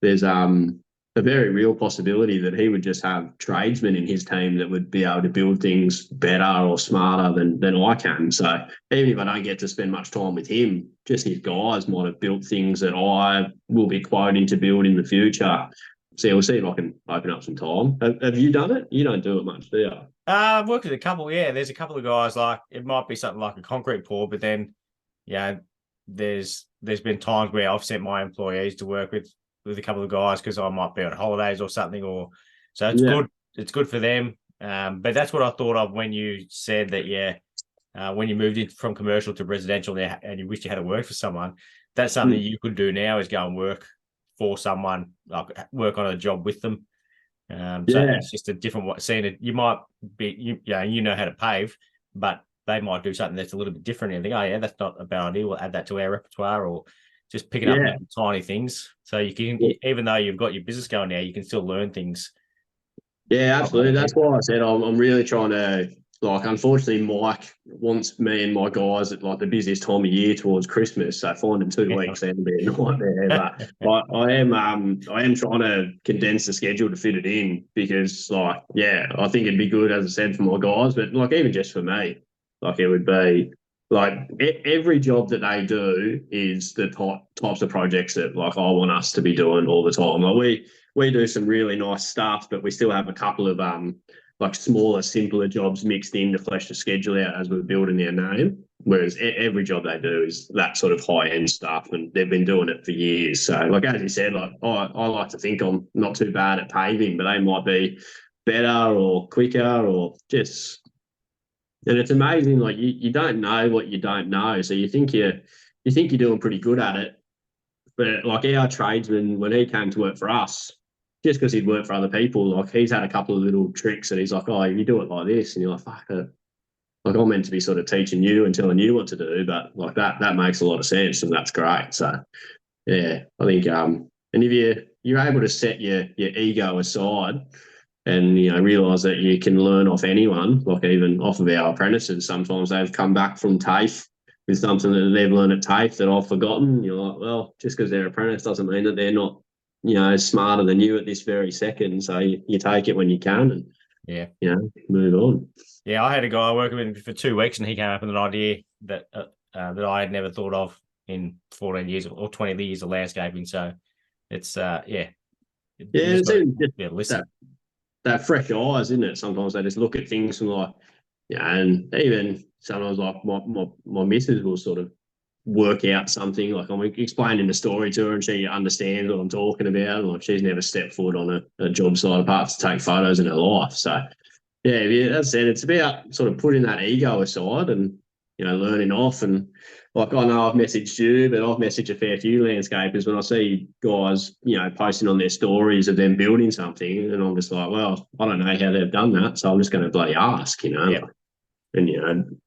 there's a very real possibility that he would just have tradesmen in his team that would be able to build things better or smarter than I can. So even if I don't get to spend much time with him, just his guys might have built things that I will be quoting to build in the future. So we'll see if I can open up some time. Have you done it? You don't do it much, do you? I've worked with a couple. Yeah, there's a couple of guys. Like it might be something like a concrete pour, but then, there's been times where I've sent my employees to work with a couple of guys because I might be on holidays or something, or so it's good. It's good for them. But that's what I thought of when you said that. When you moved in from commercial to residential and you wish you had to work for someone, that's something you could do now is go and work for someone, like work on a job with them. So it's just a different way. Seeing it, you might be, you know how to pave, but they might do something that's a little bit different and think, oh yeah, that's not a bad idea. We'll add that to our repertoire, or just picking up tiny things. So you can, even though you've got your business going now, you can still learn things. Yeah, absolutely. That's why I said I'm really trying to, like, unfortunately, Mike wants me and my guys at like the busiest time of year towards Christmas. So finding 2 weeks that'll be a nightmare. But I am trying to condense the schedule to fit it in, because I think it'd be good, as I said, for my guys, but like even just for me, like it would be like every job that they do is the types of projects that like I want us to be doing all the time. Like we do some really nice stuff, but we still have a couple of like smaller, simpler jobs mixed in to flesh the schedule out as we're building our name. Whereas every job they do is that sort of high end stuff, and they've been doing it for years. So, like as you said, like I like to think I'm not too bad at paving, but they might be better or quicker or just And it's amazing, like you don't know what you don't know. So you think you're doing pretty good at it. But like our tradesman, when he came to work for us, just because he'd worked for other people, like he's had a couple of little tricks and he's like, oh, you do it like this. And you're like, fuck it. Like I'm meant to be sort of teaching you and telling you what to do, but like that makes a lot of sense and that's great. So yeah, I think and if you're able to set your ego aside and realise that you can learn off anyone, like even off of our apprentices, sometimes they've come back from TAFE with something that they've learned at TAFE that I've forgotten. You're like, well, just because they're apprentice doesn't mean that they're not, smarter than you at this very second. So you take it when you can and Yeah. move on. Yeah, I had a guy working with him for 2 weeks, and he came up with an idea that that I had never thought of in 14 years or 20 years of landscaping. So it's Yeah, it's even just listen. that fresh eyes, isn't it? Sometimes they just look at things from like, and even sometimes like my missus will sort of work out something. Like I'm explaining the story to her and she understands what I'm talking about. And like she's never stepped foot on a job site apart to take photos in her life. So yeah, that's it. It's about sort of putting that ego aside and learning off. And like I know I've messaged you, but I've messaged a fair few landscapers when I see guys posting on their stories of them building something, and I'm just like, well, I don't know how they've done that, so I'm just going to bloody ask, Yep. And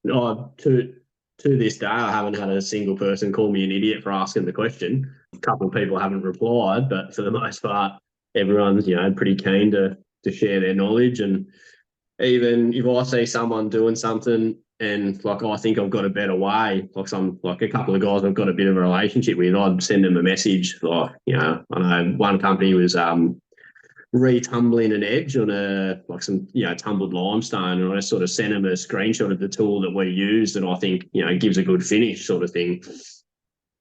to this day, I haven't had a single person call me an idiot for asking the question. A couple of people haven't replied, but for the most part, everyone's pretty keen to share their knowledge. And even if I see someone doing something and like I think I've got a better way, like a couple of guys I've got a bit of a relationship with, I'd send them a message. Like, I know one company was retumbling an edge on some tumbled limestone, and I sort of sent them a screenshot of the tool that we use that I think gives a good finish sort of thing.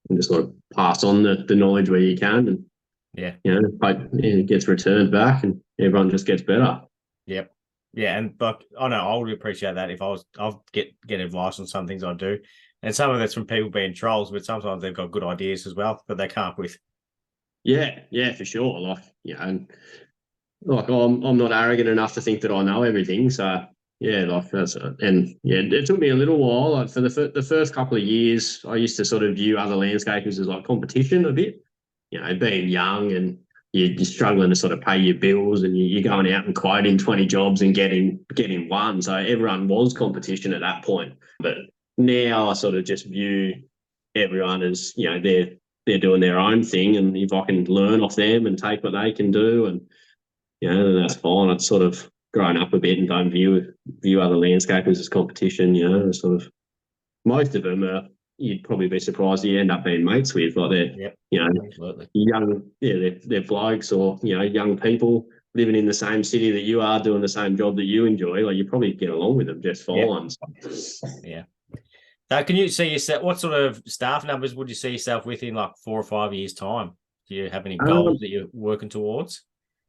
And just sort of pass on the knowledge where you can, and it gets returned back and everyone just gets better. Yep. Yeah, and like I know I would appreciate that if I'll get advice on some things I do, and some of that's from people being trolls, but sometimes they've got good ideas as well that they come up with. Yeah, for sure. Like and like I'm not arrogant enough to think that I know everything. So yeah, like it took me a little while. Like for the first couple of years, I used to sort of view other landscapers as like competition a bit. Being young and you're struggling to sort of pay your bills and you're going out and quoting 20 jobs and getting one. So everyone was competition at that point. But now I sort of just view everyone as, they're doing their own thing. And if I can learn off them and take what they can do, and, then that's fine. I've sort of grown up a bit and don't view other landscapers as competition, sort of most of them are, you'd probably be surprised you end up being mates with. Like they're, absolutely. young, they're blokes or, young people living in the same city that you are, doing the same job that you enjoy. Like you probably get along with them just fine. Yeah. So can you see yourself, what sort of staff numbers would you see yourself with in like 4 or 5 years' time? Do you have any goals that you're working towards?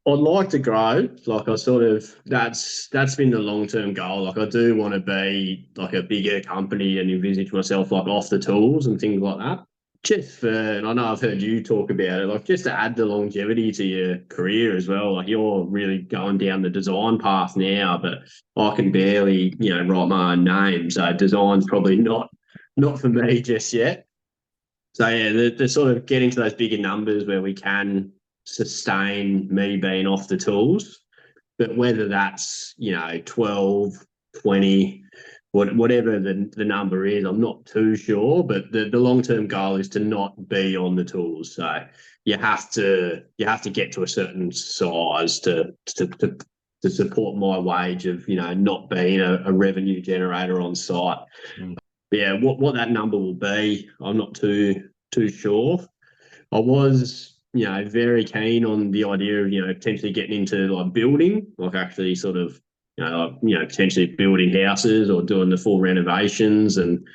I'd like to grow. Like I sort of, that's been the long-term goal. Like I do want to be like a bigger company and envisage myself like off the tools and things like that. Just for, and I know I've heard you talk about it, like just to add the longevity to your career as well. Like you're really going down the design path now, but I can barely, write my own name. So design's probably not for me just yet. So yeah, the sort of getting to those bigger numbers where we can sustain me being off the tools, but whether that's 12, 20, whatever the number is, I'm not too sure. But the long-term goal is to not be on the tools. So you have to get to a certain size to support my wage of not being a revenue generator on site. Yeah, what that number will be, I'm not too sure. I was very keen on the idea of potentially getting into like building, like actually sort of potentially building houses or doing the full renovations and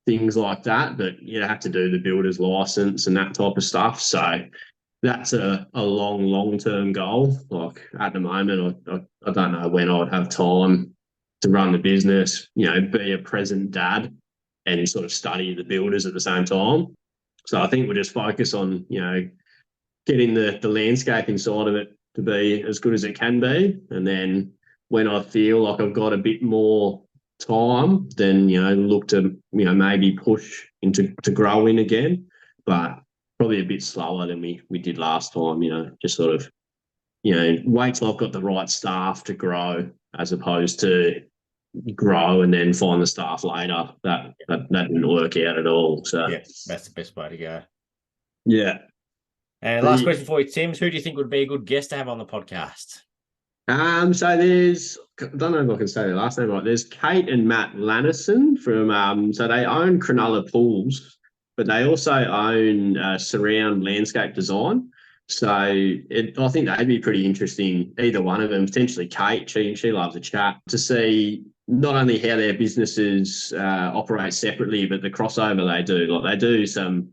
things like that. But you have to do the builder's license and that type of stuff. So that's a long-term goal. Like at the moment, I don't know when I'd have time to run the business, be a present dad and sort of study the builders at the same time. So I think we'll just focus on, getting the landscaping side of it to be as good as it can be. And then when I feel like I've got a bit more time, then look to maybe push into to growing again, but probably a bit slower than we did last time. Just sort of wait till I've got the right staff to grow, as opposed to grow and then find the staff later. That didn't work out at all. So Yeah, that's the best way to go. yeah. And last question for you, Tim. Who do you think would be a good guest to have on the podcast? So there's, I don't know if I can say their last name right. There's Kate and Matt Lannison from, so they own Cronulla Pools, but they also own Surround Landscape Design. So I think they'd be pretty interesting, either one of them, potentially Kate. She loves a chat, to see not only how their businesses operate separately, but the crossover they do. Like, they do some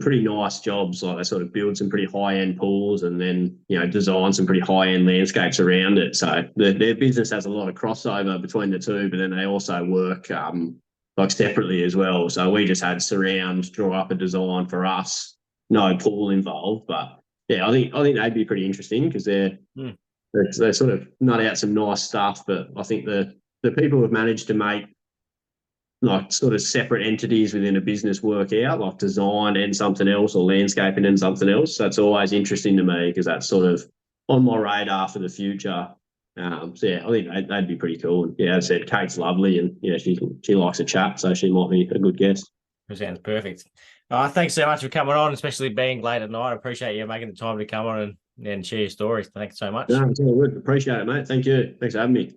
pretty nice jobs. Like, they sort of build some pretty high-end pools and then, design some pretty high-end landscapes around it. So their business has a lot of crossover between the two, but then they also work like separately as well. So we just had Surround draw up a design for us, no pool involved. But yeah, I think they'd be pretty interesting, because they sort of nut out some nice stuff. But I think the people have managed to make like sort of separate entities within a business work out, like design and something else, or landscaping and something else. So it's always interesting to me, because that's sort of on my radar for the future. So yeah, I think they'd be pretty cool. And yeah, as I said, Kate's lovely, and she likes a chat, so she might be a good guest. That sounds perfect. Thanks so much for coming on, especially being late at night. I appreciate you making the time to come on and share your stories. Thanks so much. No, it's all good. Appreciate it, mate. Thank you. Thanks for having me.